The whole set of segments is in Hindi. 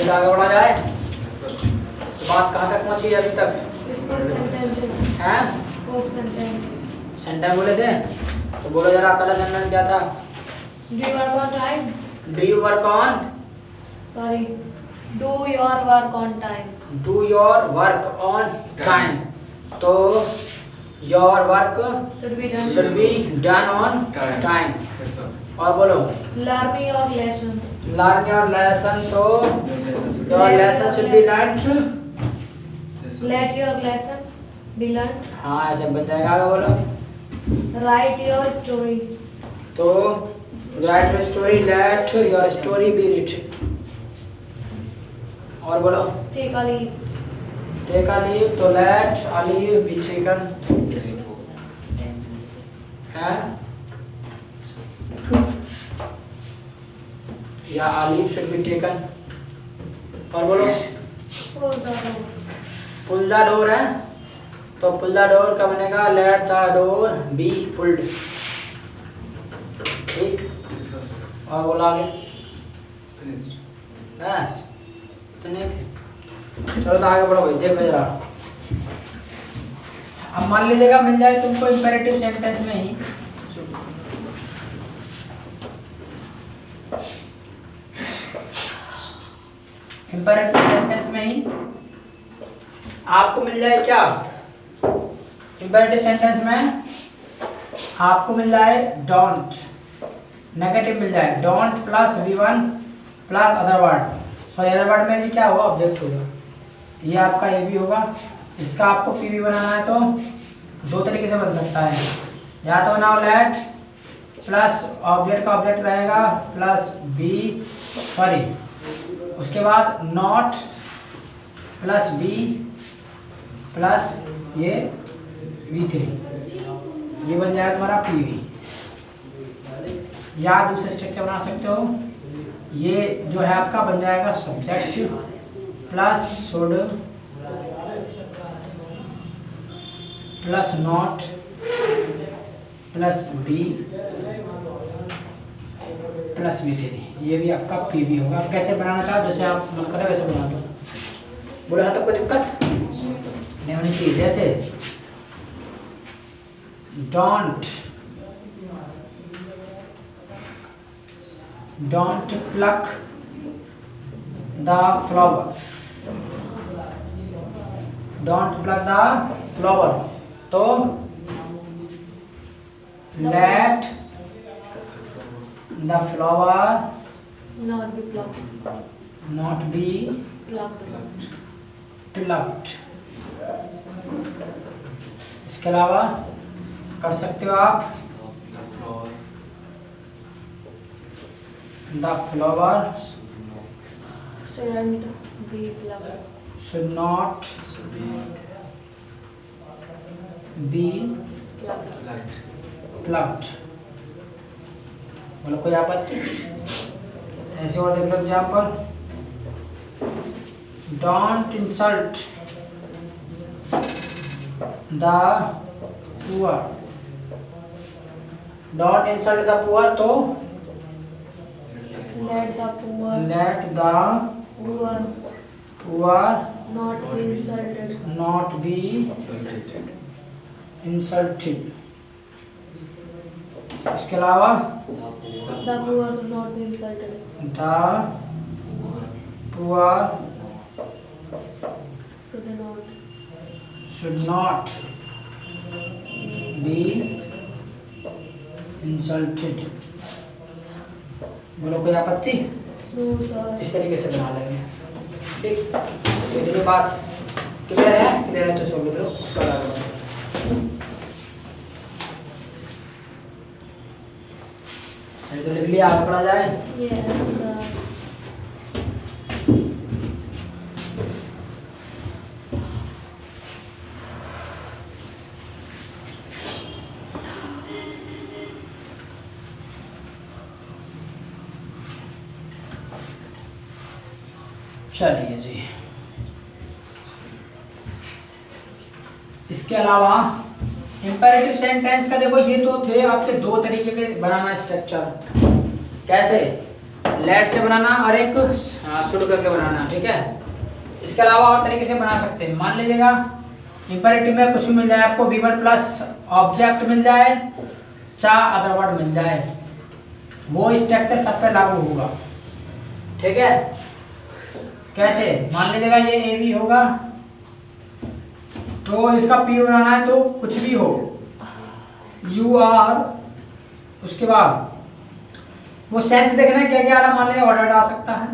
चलिए आगे बढ़ा जाए। Yes, sir. तो बात कहाँ तक पहुँची है अभी तक? हैं? सेंटेंस बोले थे, तो बोलो जरा पहला सेंटेंस क्या था? Do you work on time? Do you work on? Sorry. Do your work on time. Do your work on time. तो your work Should be done. Should be done on time. Yes, sir. और बोलो Learn your lesson. Learn your lesson. तो Your lesson should be- your lesson should be learned. Yes, sir. Let your lesson be learned. हाँ ऐसे बन जाएगा। आगे बोलो Write your story. तो write your story, let your story be written. और बोलो Take a leave. Take a leave. तो let a leave be taken Yes, sir. है, या a leave should be taken. और बोलो Pull the door. Pull the door है, तो पुल द डोर का बनेगा let the door be pulled. ठीक। Yes, sir. और बोला आगे Finished. बस इतने थे। चलो तो आगे बढ़ो भाई, देखो जरा। अब मान लीजिएगा मिल जाए तुमको इंपेरेटिव सेंटेंस में ही, इंपेरेटिव सेंटेंस में ही आपको मिल जाए क्या? इंपेरेटिव सेंटेंस में आपको मिल जाए डोंट, नेगेटिव मिल जाए don't plus V1 plus other word. Sorry other word में भी क्या होगा? ऑब्जेक्ट होगा। ये आपका ए भी होगा। इसका आपको पी भी बनाना है तो दो तरीके से बन सकता है, या तो बनाओ लेट प्लस ऑब्जेक्ट का ऑब्जेक्ट रहेगा प्लस बी, सॉरी उसके बाद नॉट प्लस बी प्लस ये V3, ये बन जाएगा तुम्हारा PV। या दूसरे स्ट्रक्चर बना सकते हो, ये जो है आपका बन जाएगा subject plus should plus not plus be plus V3, ये भी आपका PV होगा। आप कैसे बनाना चाहो, जैसे आप मन करे वैसे बना दो। बोले हाँ तो कोई दिक्कत नहीं होनी चाहिए। जैसे don't pluck the flower, don't pluck the flower. तो let the flower Not be plucked. Not be Plucked. Plucked. इसके अलावा कर सकते हो आप The floor the flower Shouldn't be plucked. Should not should be be Plucked. light. Plucked. बोलो कोई आपत्ति? ऐसे और देख लो example, don't insult the poor, don't insult the poor. तो Let the poor let the poor poor not be insulted. Not be Insulted. Insulted. इसके अलावा The poor should not be insulted. The poor Should not. should not be insulted। बोलो कोई आपत्ति? So the इस तरीके से बना लेंगे। ठीक, इतनी बात क्लियर है? क्लियर है तो सब लोग उसका आगे बढ़ो। ये तो लिख लिया, आगे पढ़ा जाए। yes. चलिए जी, इसके अलावा इंपेरेटिव सेंटेंस का देखो, ये तो थे आपके दो तरीके के बनाना स्ट्रक्चर। कैसे? लेट से बनाना और एक शुड करके बनाना, ठीक है। इसके अलावा और तरीके से बना सकते हैं। मान लीजिएगा इंपेरेटिव में कुछ भी मिल जाए आपको, V1 प्लस ऑब्जेक्ट मिल जाए, चाहे अदर वर्ड मिल जाए, वो स्ट्रक्चर सब पे लागू होगा, ठीक है। कैसे? मान लीजिएगा ये AB होगा, तो इसका P बनाना है तो कुछ भी हो, UR, उसके बाद वो सेंस देखना है क्या क्या आ रहा। मान लीजिए ऑर्डर आ सकता है,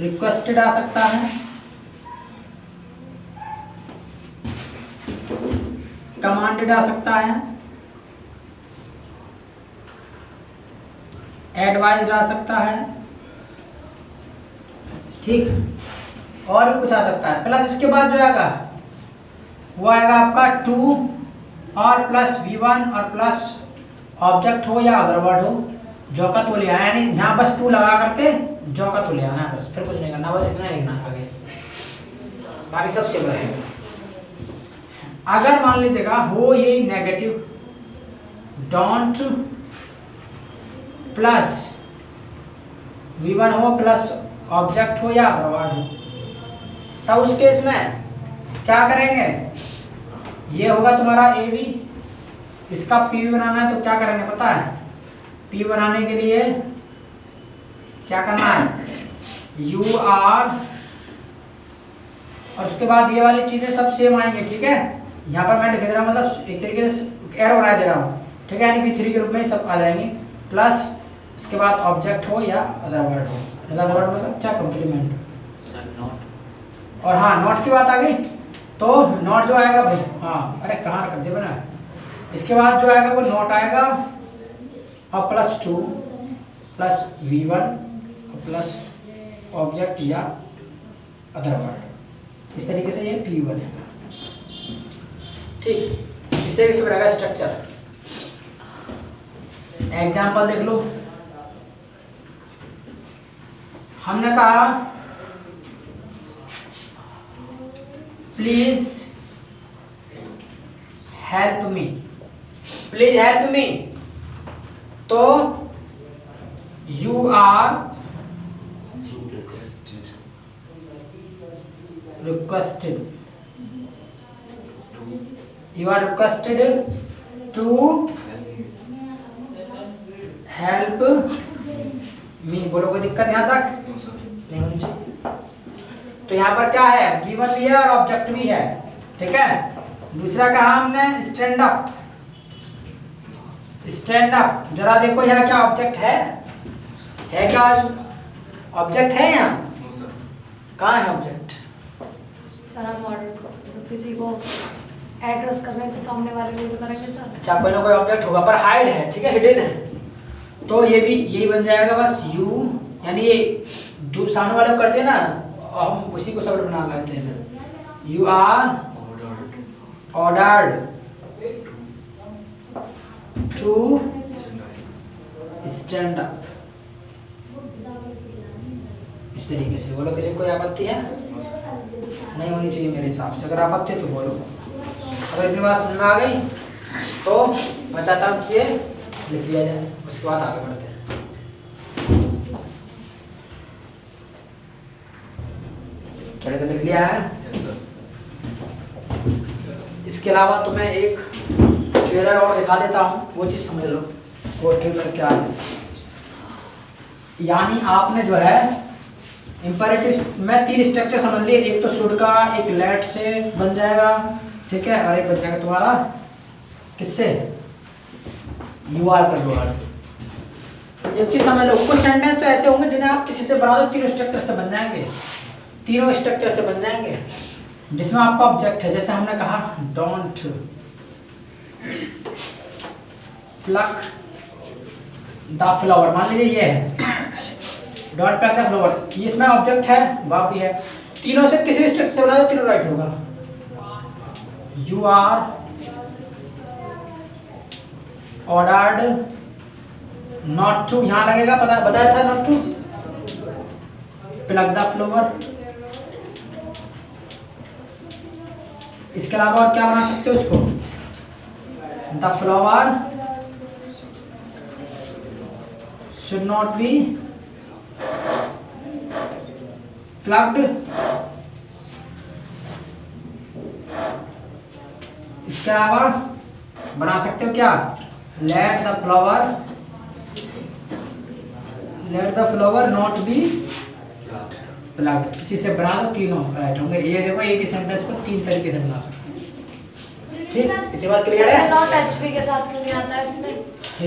रिक्वेस्टेड आ सकता है, कमांडेड आ सकता है, एडवाइज्ड आ सकता है, ठीक। और भी कुछ आ सकता है। प्लस इसके बाद जो आएगा वो आएगा आपका टू और प्लस V1 और प्लस ऑब्जेक्ट हो या अदर वर्ड हो, जो का तो ले आना, यानी यहाँ बस टू लगा करके जो का तो ले आना है, बस फिर कुछ नहीं करना, बस इतना लिखना है आगे, बाकी सब सिंपल रहेगा। अगर मान लीजिएगा हो ये नेगेटिव, डोंट प्लस V1 हो प्लस ऑब्जेक्ट हो या अदर वर्ड हो, तब उस केस में क्या करेंगे, ये होगा तुम्हारा AB, इसका P बनाना है तो क्या करेंगे पता है? P बनाने के लिए क्या करना है, UR, और उसके बाद ये वाली चीजें सब सेम आएंगे, ठीक है। यहाँ पर मैं लिख दे रहा हूँ, मतलब एक तरीके से एरो बना दे रहा हूँ, ठीक है, यानी V3 के रूप में ही सब आ जाएंगे। प्लस इसके बाद ऑब्जेक्ट हो या अदर वर्ड हो, अदर वर्ड मतलब क्या, कम्प्लीमेंट। और हाँ, नॉट की बात आ गई तो नॉट जो आएगा भाई, हाँ अरे कहाँ कर दे बना, इसके बाद जो आएगा वो नॉट आएगा और प्लस टू प्लस V1 और प्लस ऑब्जेक्ट या अदर वर्ड, इस तरीके से ये P बनेगा, ठीक। इस तरीके से बनेगा स्ट्रक्चर। एग्जाम्पल देख लो, हमने कहा please help me, please help me, तो you are requested, you are requested to help me. बोलो कोई दिक्कत यहाँ तक नो सर। नहीं होनी चाहिए। तो यहाँ पर क्या है, V1 भी है और ऑब्जेक्ट भी है, ठीक है। दूसरा कहा हमने स्टैंड अप, स्टैंड अप, जरा देखो यहाँ क्या ऑब्जेक्ट है क्या ऑब्जेक्ट है यहाँ? No sir. कहाँ है ऑब्जेक्ट? सर हम ऑर्डर तो किसी को एड्रेस करना है तो सामने वाले को तो करेंगे सर। अच्छा, कोई ना कोई ऑब्जेक्ट होगा पर हाइड है, ठीक है, हिडन है, तो ये भी यही बन जाएगा बस U, यानी ये दूर सामने वाले को करते हैं ना, हम उसी को सब बना लेते हैं। You are ordered to stand up, इस तरीके से। बोलो किसी को कोई आपत्ति है? नहीं होनी चाहिए मेरे हिसाब से। अगर आपत्ति है तो बोलो। अगर इतनी बात समझ में आ गई तो मैं चाहता हूँ कि ये लिख लिया जाए, उसके बाद आगे बढ़ते हैं। चलिए, तो लिख लिया है। Yes sir. इसके अलावा तुम्हें एक ट्रेलर और दिखा देता हूँ, वो चीज़ समझ लो। वो ट्रेलर क्या है, यानी आपने जो है इंपेरेटिव में तीन स्ट्रक्चर समझ लिए। एक तो शुड का, एक लेट से बन जाएगा, ठीक है, और एक बन जाएगा तुम्हारा किससे, यूआर कर लो। एक चीज समझ लो, कुछ सेंटेंस तो ऐसे होंगे जिन्हें आप किसी से बना दो, तीनों स्ट्रक्चर से बन जाएंगे, तीनों स्ट्रक्चर से बन जाएंगे, जिसमें आपका ऑब्जेक्ट है। जैसे हमने कहा डोंट प्लक द फ्लावर, मान लीजिए ये है डोंट प्लक द फ्लावर, ये इसमें ऑब्जेक्ट है, वर्ब भी है। तीनों से किसी भी स्ट्रक्चर से बना दो, तीनों राइट होगा। You are ordered not to, यहाँ लगेगा, पता बताया था not to pluck the flower. इसके अलावा और क्या बना सकते हो इसको, the flower should not be plugged. इसके अलावा बना सकते हो क्या? let the flower not be plugged. किसी से बना दो, तीनों ऐड होंगे। ये देखो एक ही सेंटेंस को तीन तरीके से बना सकते हैं। ठीक, इतनी बात क्लियर है? नॉट एचपी के साथ क्यों नहीं आता है इसमें?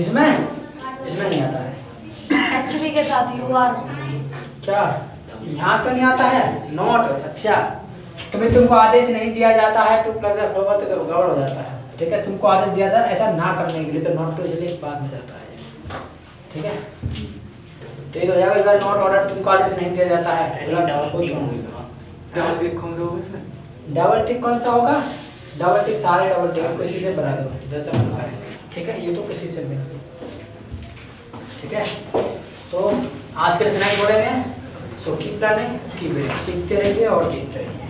इसमें नहीं आता है। एचपी के साथ यू आर क्या यहाँ तो नहीं आता है? नॉट। अच्छा, कभी तुमको आदेश नहीं दिया जाता है टू प्लग द फ्लावर तो गड़बड़ हो जाता है। ठीक है, तुमको आदेश दिया था ऐसा ना करने के लिए, तो नॉट टू इसलिए बाद में जाता है। ठीक है, ठीक हो जाएगा। अगर नॉट ऑर्डर तुमको आदेश नहीं दिया जाता है, डबल टिक कौन सा होगा इसमें? डबल टिक कौन सा होगा? डबल टिक सारे डबल टिक किसी से बना दो जैसा मन करे। ठीक है, ये तो किसी से बना दो। ठीक है, तो आज के लिए इतना ही बोलेंगे। सो कीप लर्निंग, कीप सीखते रहिए और जीतते रहिए।